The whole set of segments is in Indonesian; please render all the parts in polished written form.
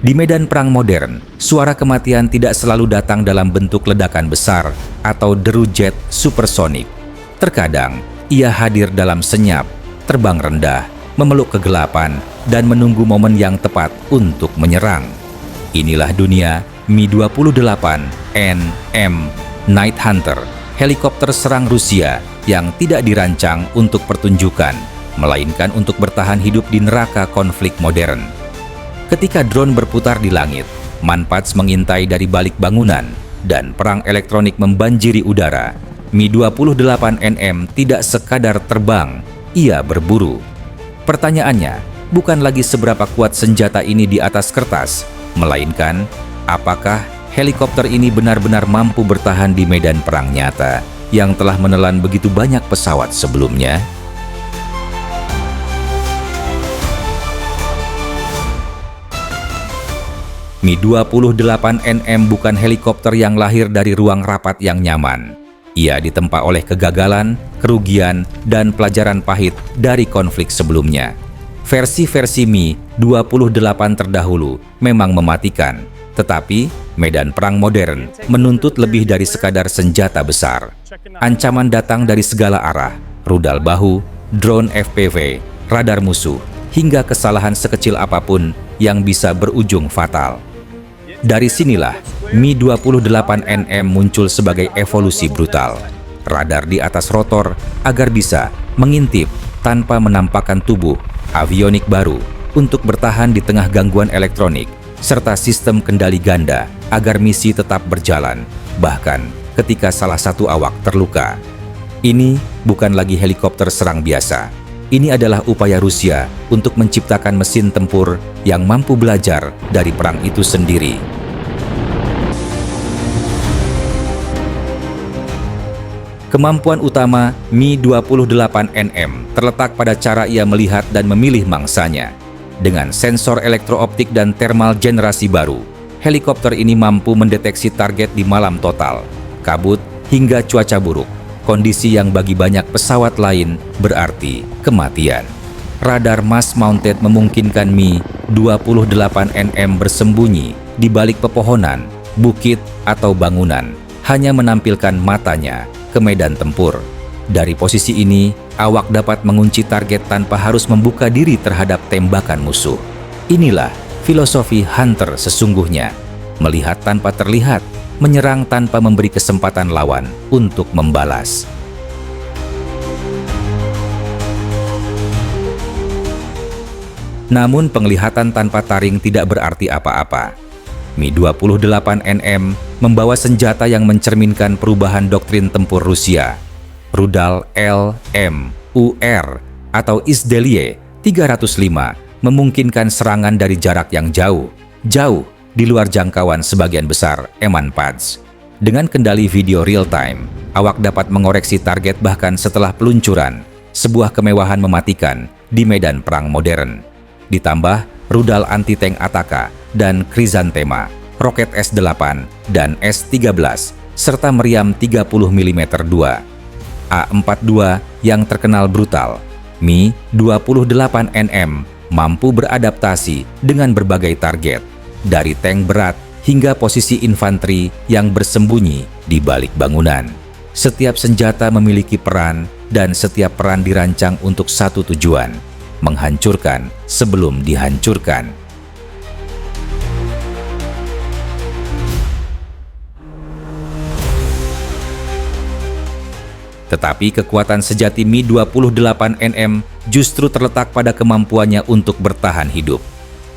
Di medan perang modern, suara kematian tidak selalu datang dalam bentuk ledakan besar atau deru jet supersonik. Terkadang, ia hadir dalam senyap, terbang rendah, memeluk kegelapan, dan menunggu momen yang tepat untuk menyerang. Inilah dunia Mi-28 NM Night Hunter, helikopter serang Rusia yang tidak dirancang untuk pertunjukan, melainkan untuk bertahan hidup di neraka konflik modern. Ketika drone berputar di langit, Manpads mengintai dari balik bangunan, dan perang elektronik membanjiri udara, Mi-28NM tidak sekadar terbang, ia berburu. Pertanyaannya, bukan lagi seberapa kuat senjata ini di atas kertas, melainkan apakah helikopter ini benar-benar mampu bertahan di medan perang nyata yang telah menelan begitu banyak pesawat sebelumnya? Mi-28NM bukan helikopter yang lahir dari ruang rapat yang nyaman. Ia ditempa oleh kegagalan, kerugian, dan pelajaran pahit dari konflik sebelumnya. Versi-versi Mi-28 terdahulu memang mematikan, tetapi medan perang modern menuntut lebih dari sekadar senjata besar. Ancaman datang dari segala arah, rudal bahu, drone FPV, radar musuh, hingga kesalahan sekecil apapun yang bisa berujung fatal. Dari sinilah, Mi-28NM muncul sebagai evolusi brutal. Radar di atas rotor agar bisa mengintip tanpa menampakkan tubuh, avionik baru untuk bertahan di tengah gangguan elektronik, serta sistem kendali ganda agar misi tetap berjalan, bahkan ketika salah satu awak terluka. Ini bukan lagi helikopter serang biasa. Ini adalah upaya Rusia untuk menciptakan mesin tempur yang mampu belajar dari perang itu sendiri. Kemampuan utama Mi-28NM terletak pada cara ia melihat dan memilih mangsanya. Dengan sensor elektrooptik dan thermal generasi baru, helikopter ini mampu mendeteksi target di malam total, kabut, hingga cuaca buruk, kondisi yang bagi banyak pesawat lain berarti kematian. Radar mass-mounted memungkinkan Mi-28NM bersembunyi di balik pepohonan, bukit, atau bangunan, hanya menampilkan matanya ke medan tempur. Dari posisi ini, awak dapat mengunci target tanpa harus membuka diri terhadap tembakan musuh. Inilah filosofi hunter sesungguhnya. Melihat tanpa terlihat, menyerang tanpa memberi kesempatan lawan untuk membalas. Namun penglihatan tanpa taring tidak berarti apa-apa. Mi-28NM membawa senjata yang mencerminkan perubahan doktrin tempur Rusia. Rudal LMUR atau Izdelie 305 memungkinkan serangan dari jarak yang jauh di luar jangkauan sebagian besar Manpads. Dengan kendali video real-time, awak dapat mengoreksi target bahkan setelah peluncuran, sebuah kemewahan mematikan di medan perang modern. Ditambah rudal anti-tank Ataka dan Chrysanthema, roket S-8 dan S-13, serta meriam 30 mm 2. A-42 yang terkenal brutal, Mi-28NM mampu beradaptasi dengan berbagai target, dari tank berat hingga posisi infanteri yang bersembunyi di balik bangunan. Setiap senjata memiliki peran dan setiap peran dirancang untuk satu tujuan: menghancurkan sebelum dihancurkan. Tetapi kekuatan sejati Mi-28NM justru terletak pada kemampuannya untuk bertahan hidup.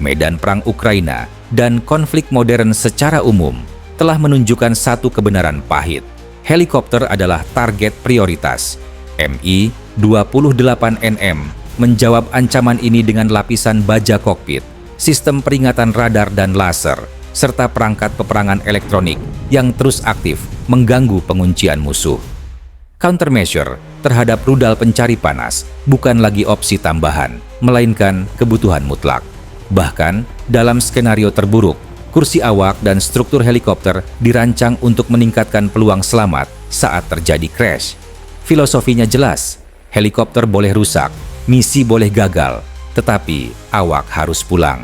Medan perang Ukraina dan konflik modern secara umum telah menunjukkan satu kebenaran pahit. Helikopter adalah target prioritas. Mi-28NM menjawab ancaman ini dengan lapisan baja kokpit, sistem peringatan radar dan laser, serta perangkat peperangan elektronik yang terus aktif mengganggu penguncian musuh. Countermeasure terhadap rudal pencari panas bukan lagi opsi tambahan, melainkan kebutuhan mutlak. Bahkan, dalam skenario terburuk, kursi awak dan struktur helikopter dirancang untuk meningkatkan peluang selamat saat terjadi crash. Filosofinya jelas, helikopter boleh rusak, misi boleh gagal, tetapi awak harus pulang.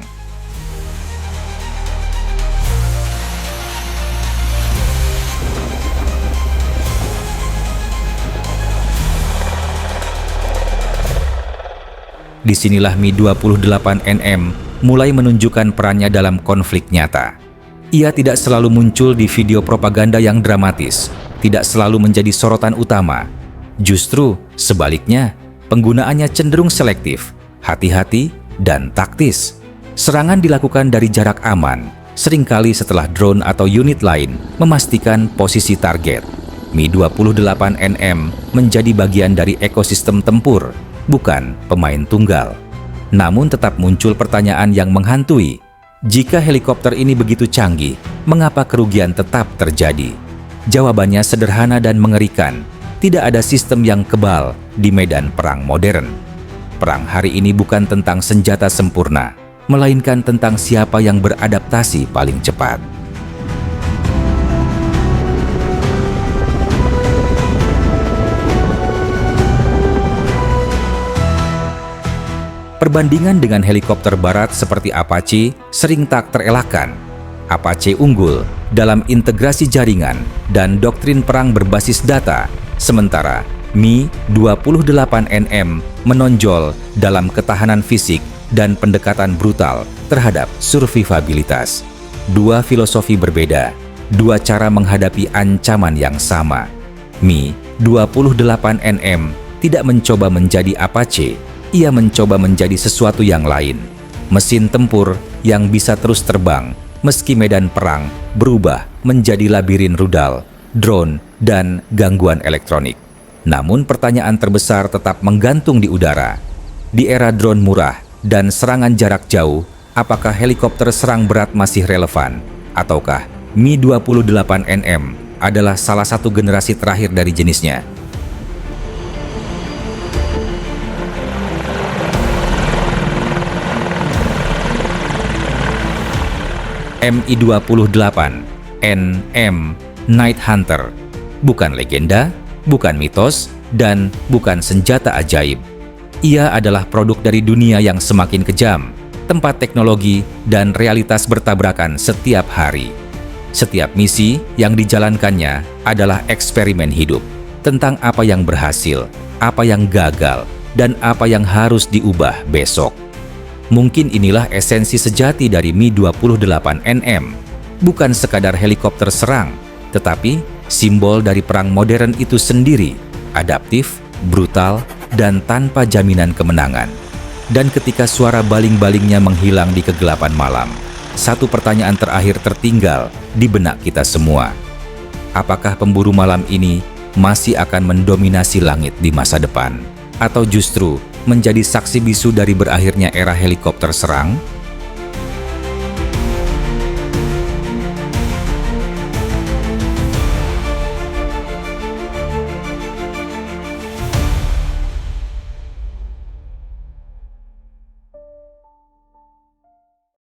disinilah Mi-28NM mulai menunjukkan perannya dalam konflik nyata. Ia tidak selalu muncul di video propaganda yang dramatis, tidak selalu menjadi sorotan utama. Justru sebaliknya, penggunaannya cenderung selektif, hati-hati, dan taktis. Serangan dilakukan dari jarak aman, seringkali setelah drone atau unit lain memastikan posisi target. Mi-28NM menjadi bagian dari ekosistem tempur, bukan pemain tunggal. Namun tetap muncul pertanyaan yang menghantui. Jika helikopter ini begitu canggih, mengapa kerugian tetap terjadi? Jawabannya sederhana dan mengerikan. Tidak ada sistem yang kebal di medan perang modern. Perang hari ini bukan tentang senjata sempurna, melainkan tentang siapa yang beradaptasi paling cepat. Perbandingan dengan helikopter barat seperti Apache sering tak terelakkan. Apache unggul dalam integrasi jaringan dan doktrin perang berbasis data, sementara Mi-28NM menonjol dalam ketahanan fisik dan pendekatan brutal terhadap survivabilitas. Dua filosofi berbeda, dua cara menghadapi ancaman yang sama. Mi-28NM tidak mencoba menjadi Apache, ia mencoba menjadi sesuatu yang lain. Mesin tempur yang bisa terus terbang meski medan perang berubah menjadi labirin rudal, drone, dan gangguan elektronik. Namun pertanyaan terbesar tetap menggantung di udara. Di era drone murah dan serangan jarak jauh, apakah helikopter serang berat masih relevan? Ataukah Mi-28NM adalah salah satu generasi terakhir dari jenisnya? Mi-28NM Night Hunter bukan legenda, bukan mitos, dan bukan senjata ajaib. Ia adalah produk dari dunia yang semakin kejam, tempat teknologi dan realitas bertabrakan setiap hari. Setiap misi yang dijalankannya adalah eksperimen hidup tentang apa yang berhasil, apa yang gagal, dan apa yang harus diubah besok. Mungkin inilah esensi sejati dari Mi-28NM. Bukan sekadar helikopter serang, tetapi simbol dari perang modern itu sendiri, adaptif, brutal, dan tanpa jaminan kemenangan. Dan ketika suara baling-balingnya menghilang di kegelapan malam, satu pertanyaan terakhir tertinggal di benak kita semua. Apakah pemburu malam ini masih akan mendominasi langit di masa depan? Atau justru menjadi saksi bisu dari berakhirnya era helikopter serang?